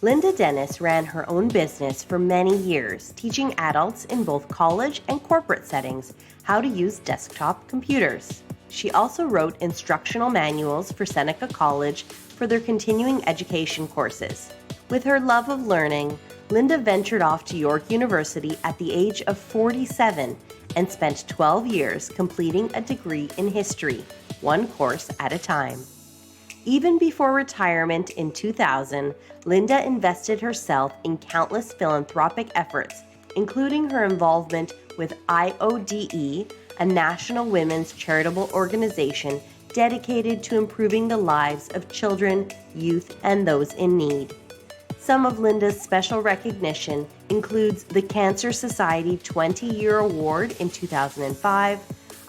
Linda Dennis ran her own business for many years, teaching adults in both college and corporate settings how to use desktop computers. She also wrote instructional manuals for Seneca College for their continuing education courses. With her love of learning, Linda ventured off to York University at the age of 47 and spent 12 years completing a degree in history, one course at a time. Even before retirement in 2000, Linda invested herself in countless philanthropic efforts, including her involvement with IODE, a national women's charitable organization dedicated to improving the lives of children, youth, and those in need. Some of Linda's special recognition includes the Cancer Society 20-Year Award in 2005,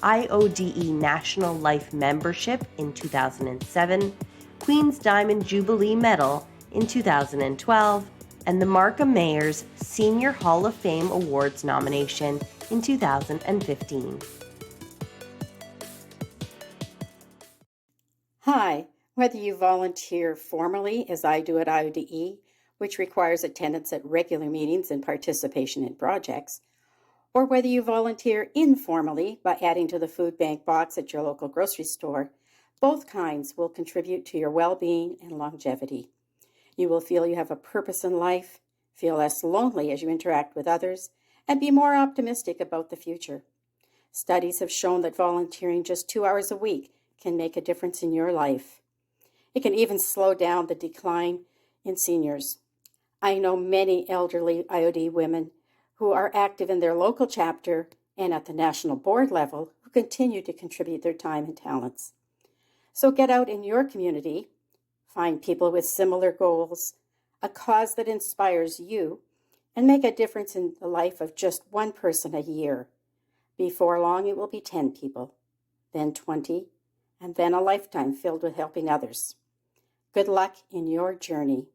IODE National Life Membership in 2007, Queen's Diamond Jubilee Medal in 2012, and the Markham Mayor's Senior Hall of Fame Awards nomination in 2015. Hi, whether you volunteer formally, as I do at IODE, which requires attendance at regular meetings and participation in projects, or whether you volunteer informally by adding to the food bank box at your local grocery store, both kinds will contribute to your well-being and longevity. You will feel you have a purpose in life, feel less lonely as you interact with others, and be more optimistic about the future. Studies have shown that volunteering just 2 hours a week can make a difference in your life. It can even slow down the decline in seniors. I know many elderly IOD women who are active in their local chapter and at the national board level who continue to contribute their time and talents. So get out in your community, find people with similar goals, a cause that inspires you, and make a difference in the life of just one person a year. Before long, it will be 10 people, then 20, and then a lifetime filled with helping others. Good luck in your journey.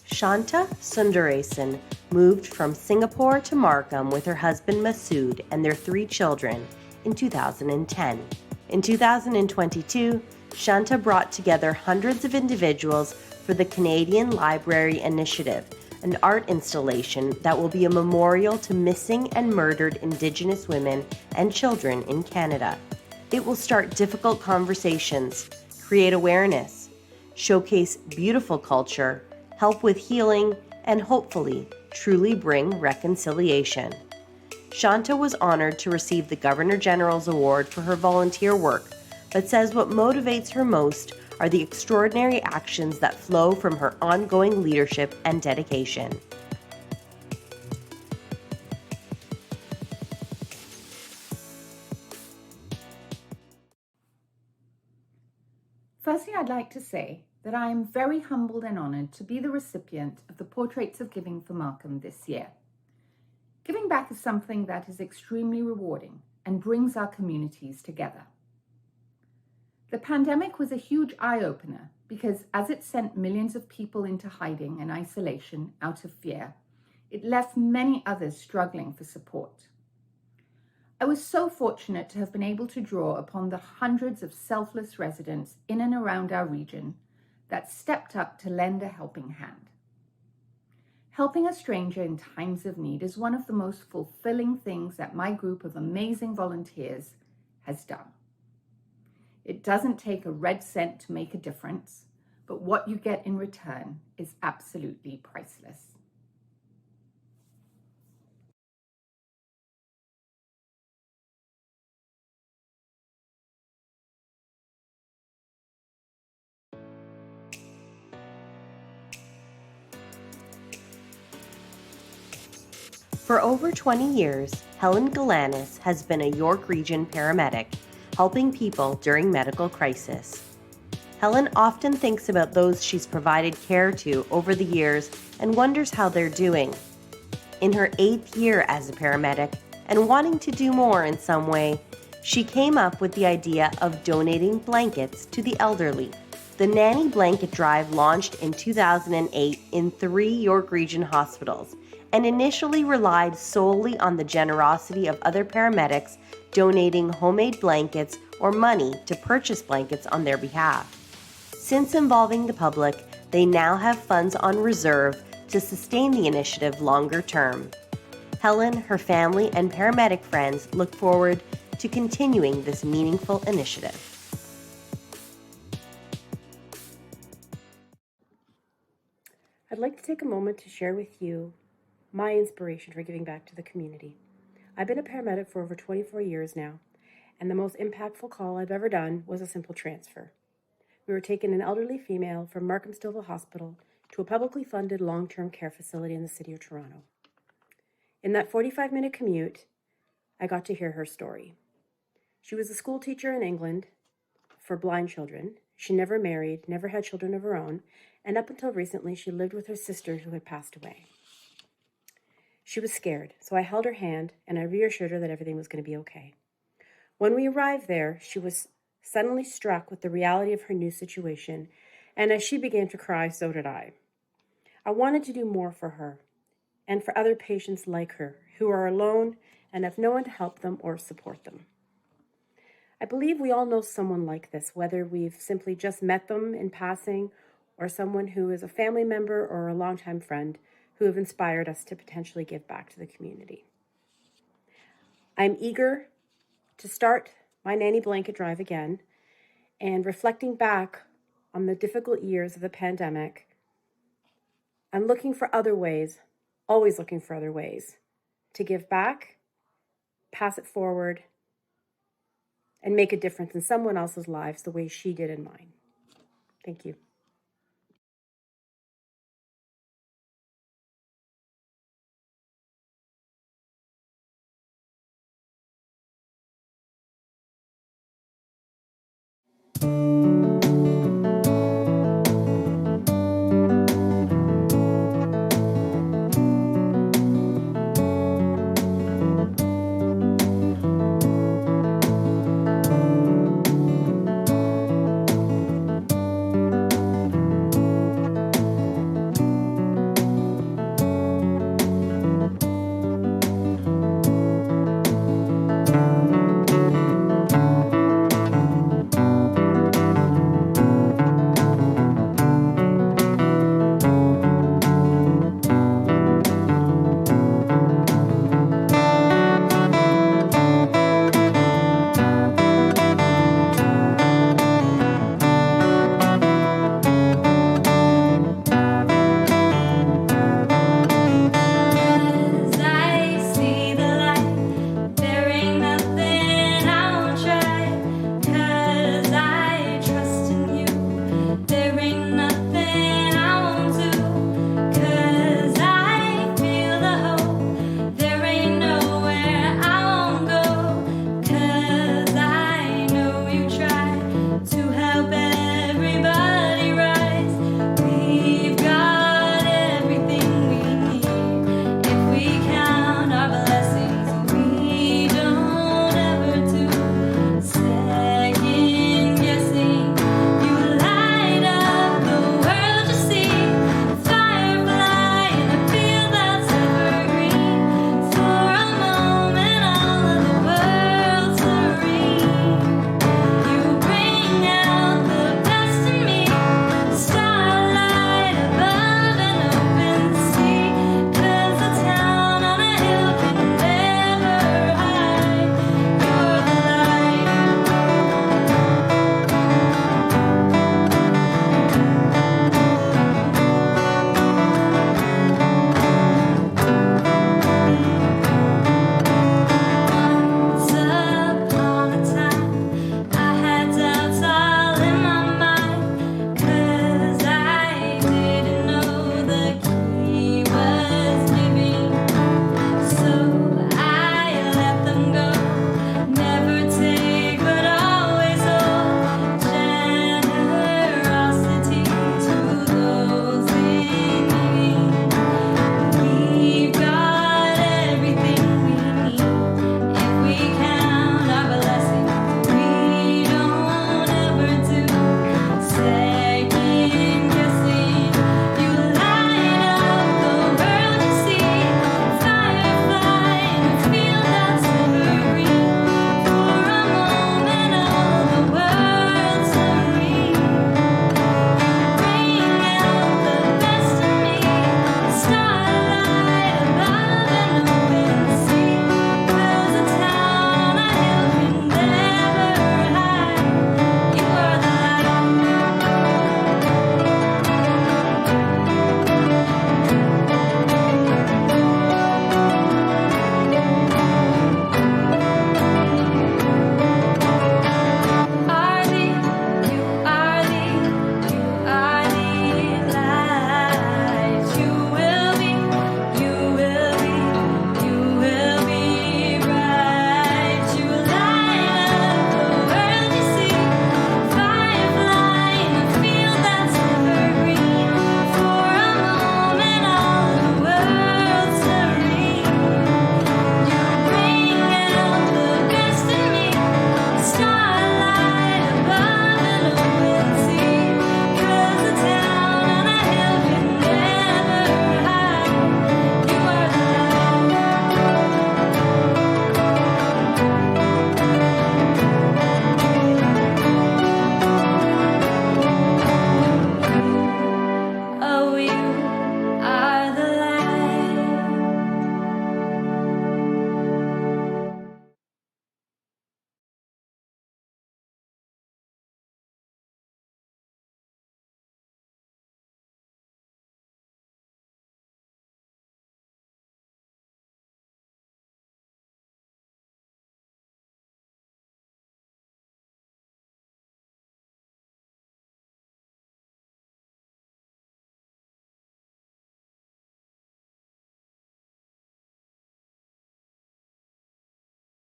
Shanta Sundarason moved from Singapore to Markham with her husband Masood and their 3 children in 2010. In 2022, Shanta brought together hundreds of individuals for the Canadian Library Initiative, an art installation that will be a memorial to missing and murdered Indigenous women and children in Canada. It will start difficult conversations, create awareness, showcase beautiful culture, help with healing, and hopefully truly bring reconciliation. Shanta was honored to receive the Governor General's Award for her volunteer work, but says what motivates her most are the extraordinary actions that flow from her ongoing leadership and dedication. Firstly, I'd like to say that I am very humbled and honoured to be the recipient of the Portraits of Giving for Markham this year. Giving back is something that is extremely rewarding and brings our communities together. The pandemic was a huge eye-opener because as it sent millions of people into hiding and isolation out of fear, it left many others struggling for support. I was so fortunate to have been able to draw upon the hundreds of selfless residents in and around our region that stepped up to lend a helping hand. Helping a stranger in times of need is one of the most fulfilling things that my group of amazing volunteers has done. It doesn't take a red cent to make a difference, but what you get in return is absolutely priceless. For over 20 years, Helen Galanis has been a York Region paramedic, helping people during medical crisis. Helen often thinks about those she's provided care to over the years and wonders how they're doing. In her 8th year as a paramedic and wanting to do more in some way, she came up with the idea of donating blankets to the elderly. The Nanny Blanket Drive launched in 2008 in 3 York Region hospitals and initially relied solely on the generosity of other paramedics donating homemade blankets or money to purchase blankets on their behalf. Since involving the public, they now have funds on reserve to sustain the initiative longer term. Helen, her family, and paramedic friends look forward to continuing this meaningful initiative. I'd like to take a moment to share with you my inspiration for giving back to the community. I've been a paramedic for over 24 years now, and the most impactful call I've ever done was a simple transfer. We were taking an elderly female from Markham Hospital to a publicly funded long-term care facility in the City of Toronto. In that 45-minute commute, I got to hear her story. She was a school teacher in England for blind children. She never married, never had children of her own, and up until recently, she lived with her sister who had passed away. She was scared, so I held her hand and I reassured her that everything was going to be okay. When we arrived there, she was suddenly struck with the reality of her new situation, and as she began to cry, so did I. I wanted to do more for her and for other patients like her who are alone and have no one to help them or support them. I believe we all know someone like this, whether we've simply just met them in passing or someone who is a family member or a longtime friend who have inspired us to potentially give back to the community. I'm eager to start my Nanny Blanket Drive again, and reflecting back on the difficult years of the pandemic, I'm looking for other ways, always looking for other ways to give back, pass it forward, and make a difference in someone else's lives the way she did in mine. Thank you.